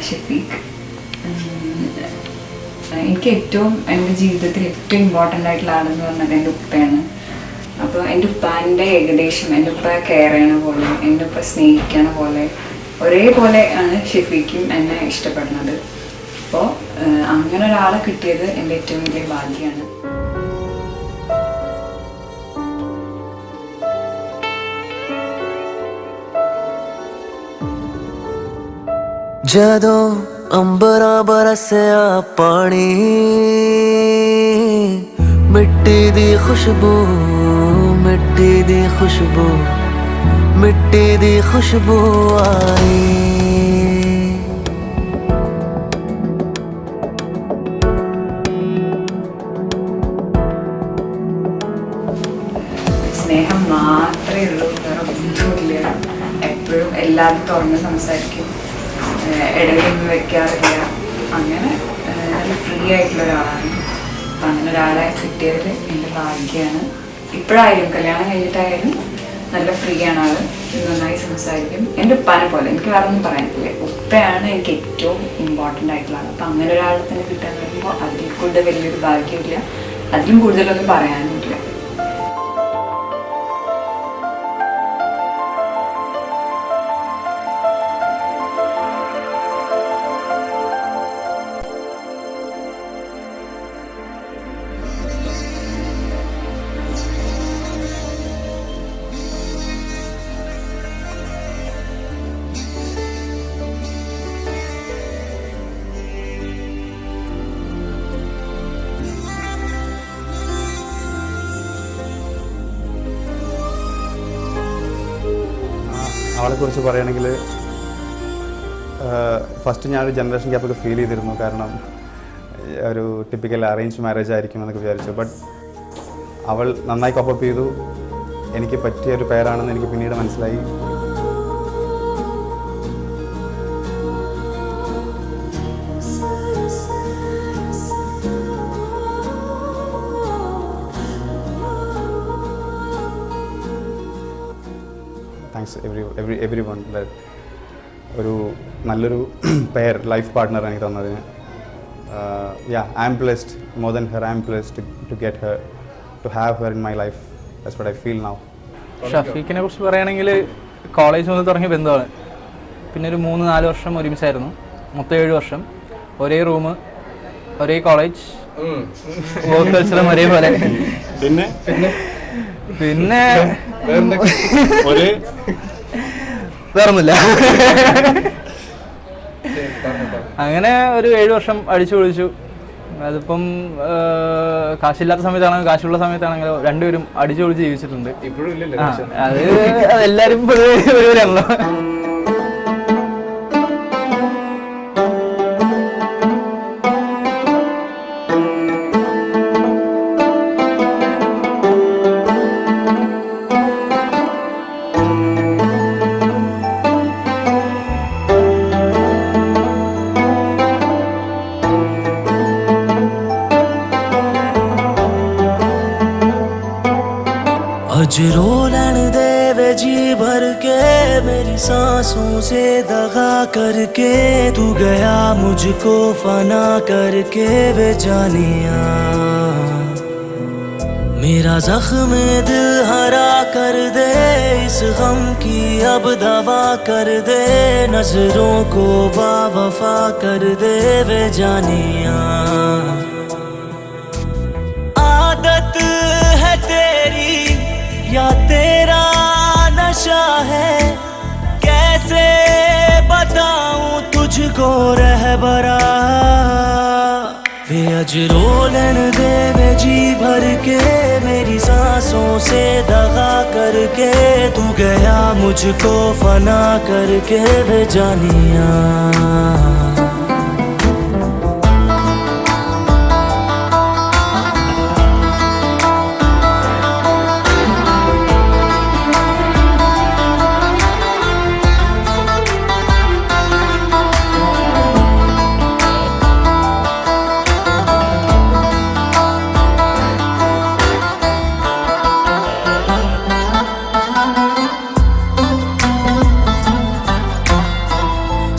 ഷഫീഖ്. എനിക്ക് എൻ്റെ ജീവിതത്തിൽ ഏറ്റവും ഇമ്പോർട്ടൻ്റ് ആയിട്ടുള്ള ആളെന്ന് പറഞ്ഞത് എൻ്റെ ഉപ്പയാണ്. അപ്പോൾ എൻ്റെ ഉപ്പാൻ്റെ ഏകദേശം എൻ്റെ ഉപ്പ കെയർ ചെയ്യണ പോലെ, എൻ്റെ ഉപ്പ സ്നേഹിക്കണ പോലെ ഒരേപോലെ ആണ് ഷഫീഖും എന്നെ ഇഷ്ടപ്പെടുന്നത്. അപ്പോൾ അങ്ങനെ ഒരാളെ കിട്ടിയത് എൻ്റെ ഏറ്റവും വലിയ ഭാഗ്യമാണ്. ਜਦੋਂ ਅੰਬਰਾਂ ਬਰਸਿਆ ਪਾਣੀ, ਮਿੱਟੀ ਦੀ ਖੁਸ਼ਬੂ, ਮਿੱਟੀ ਦੀ ਖੁਸ਼ਬੂ, ਮਿੱਟੀ ਦੀ ਖੁਸ਼ਬੂ ਆਈ. സ്നേഹം മാത്രമേ ഉള്ളൂ, വേറെ ഒന്നുമില്ല. എപ്പോഴും എല്ലാവരും തുറന്ന് സംസാരിക്കും, ഇടയിലൊന്നും വെക്കാറില്ല. അങ്ങനെ നല്ല ഫ്രീ ആയിട്ടുള്ള ഒരാളാണ്. അപ്പം അങ്ങനെ ഒരാളെ കിട്ടിയതിൽ എൻ്റെ ഭാഗ്യമാണ്. ഇപ്പോഴായാലും കല്യാണം കഴിഞ്ഞിട്ടായാലും നല്ല ഫ്രീ ആണ് ആൾ, നന്നായി സംസാരിക്കും. എൻ്റെ ഉപ്പാനെ പോലെ എനിക്ക് വേറെ ഒന്നും പറയാനില്ല. ഉപ്പയാണ് എനിക്ക് ഏറ്റവും ഇമ്പോർട്ടൻ്റ് ആയിട്ടുള്ള ആൾ. അപ്പം അങ്ങനെ ഒരാളെ തന്നെ കിട്ടാൻ പറയുമ്പോൾ അതിൽ കൂടുതൽ വലിയൊരു ഭാഗ്യമില്ല, അതിലും കൂടുതലൊന്നും പറയാനുമില്ല. അവളെക്കുറിച്ച് പറയുകയാണെങ്കിൽ ഫസ്റ്റ് ഞാനൊരു ജനറേഷൻ ഗ്യാപ്പൊക്കെ ഫീൽ ചെയ്തിരുന്നു. കാരണം ഒരു ടിപ്പിക്കൽ അറേഞ്ച് മാരേജ് ആയിരിക്കുമെന്നൊക്കെ വിചാരിച്ചു. ബട്ട് അവൾ നന്നായി കോപ്പപ്പ് ചെയ്തു. എനിക്ക് പറ്റിയ ഒരു പേരാണെന്ന് എനിക്ക് പിന്നീട് മനസ്സിലായി. താങ്ക്സ് എവ്രി വൺ ഒരു നല്ലൊരു പെയർ ലൈഫ് പാർട്ട്ണർ എനിക്ക് തന്നതിന്. I am blessed more than her. I am blessed to get her, to have her in my life. That's what I feel now. ഷഫീഖിനെ കുറിച്ച് പറയുകയാണെങ്കിൽ കോളേജ് മുതൽ തുടങ്ങിയ ബന്ധമാണ്. പിന്നെ ഒരു 3-4 വർഷം ഒരുമിച്ചായിരുന്നു. മൊത്തം 7 വർഷം. ഒരേ റൂം, ഒരേ കോളേജ്, കൾച്ചറും ഒരേപോലെ. പിന്നെ വേറൊന്നുമില്ല. അങ്ങനെ ഒരു 7 വർഷം അടിച്ചു പൊളിച്ചു. അതിപ്പം കാശില്ലാത്ത സമയത്താണെങ്കിലും കാശുള്ള സമയത്താണെങ്കിലും രണ്ടുപേരും അടിച്ചു പൊളിച്ച് ജീവിച്ചിട്ടുണ്ട്. അതെല്ലാരും ഒരുവരാണല്ലോ. अज रो लैन दे वे जी भर के, मेरी सांसों से दगा करके, तू गया मुझको फना करके वे जानिया. मेरा जख्म दिल हरा कर दे, इस गम की अब दवा कर दे, नजरों को बावफा कर दे वे जानिया. आदत है तेरी या तेरा नशा है, कैसे बताऊं तुझको रहबरा. वे अज रोलन दे वे जी भर के, मेरी सांसों से दगा करके, तू गया मुझको फना करके वे जानिया.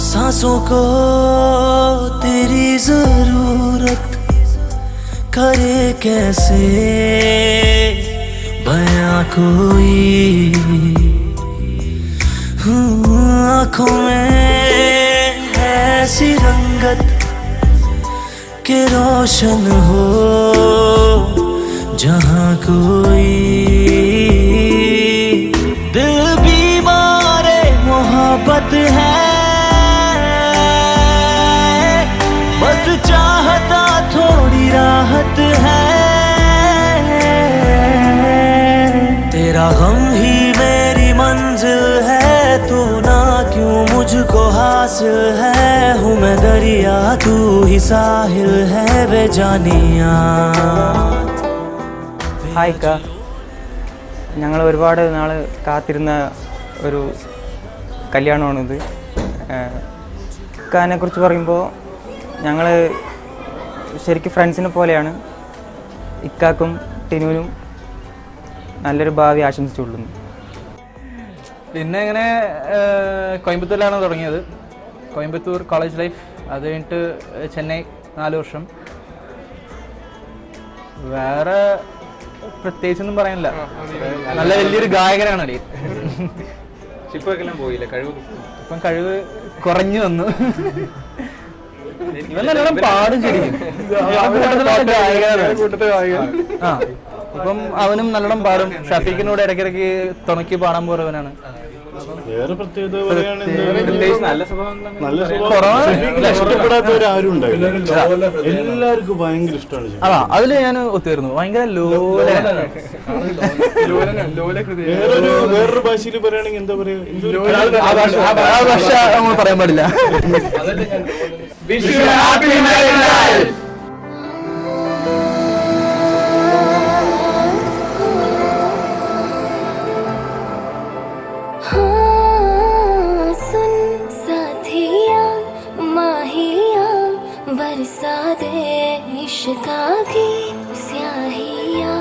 सांसों को कैसे बयां कोई आँखों में ऐसी रंगत के रोशन हो जहाँ कोई दिल बीमारे मोहब्बत है बस चाहता थोड़ी राहत है तेरा गम ही मेरी मंजिल है तू ना क्यों मुझको हासिल है हूँ मैं दरिया तू ही साहिल है वे जानिया ഹായ് ഇക്ക, ഞങ്ങൾ ഒരുപാട് നാൾ കാത്തിരുന്ന ഒരു കല്യാണമാണിത്. ഇക്കാനെ കുറിച്ച് പറയുമ്പോൾ ഞങ്ങൾ ശരിക്കും ഫ്രണ്ട്സിനെ പോലെയാണ്. ഇക്കാക്കും ടിനുവിനും നല്ലൊരു ഭാവി ആശംസിച്ചുകൊള്ളുന്നു. പിന്നെ ഇങ്ങനെ കോയമ്പത്തൂരിലാണ് തുടങ്ങിയത്. കോയമ്പത്തൂർ കോളേജ് ലൈഫ്, അത് കഴിഞ്ഞിട്ട് ചെന്നൈ 4 വർഷം. വേറെ പ്രത്യേകിച്ചൊന്നും പറയാനില്ല. നല്ല വലിയൊരു ഗായകനാണ് അടി. ഇപ്പം കഴിവ് കുറഞ്ഞു വന്നു. ഇവൻ നല്ലോണം പാടും ശരിക്കും. ആ, ഇപ്പം അവനും നല്ലോണം പാടും. ഷഫീഖിനോട് ഇടയ്ക്കിടയ്ക്ക് തുണക്കി പാടാൻ പോറവനാണ്. വേറെ പ്രത്യേകത ഇഷ്ടപ്പെടാത്തവരാരും ഉണ്ടാവില്ല. എല്ലാവർക്കും ഭയങ്കര ഇഷ്ടമാണ്. അതാ അതില് ഞാൻ ഒത്തുവരുന്നു. ഭയങ്കര വേറൊരു ഭാഷയിൽ പറയുകയാണെങ്കിൽ എന്താ പറയാ, ഭാഷ നമ്മൾ പറയാൻ പാടില്ല. बरसा दे इश्क़ की स्याहियाँ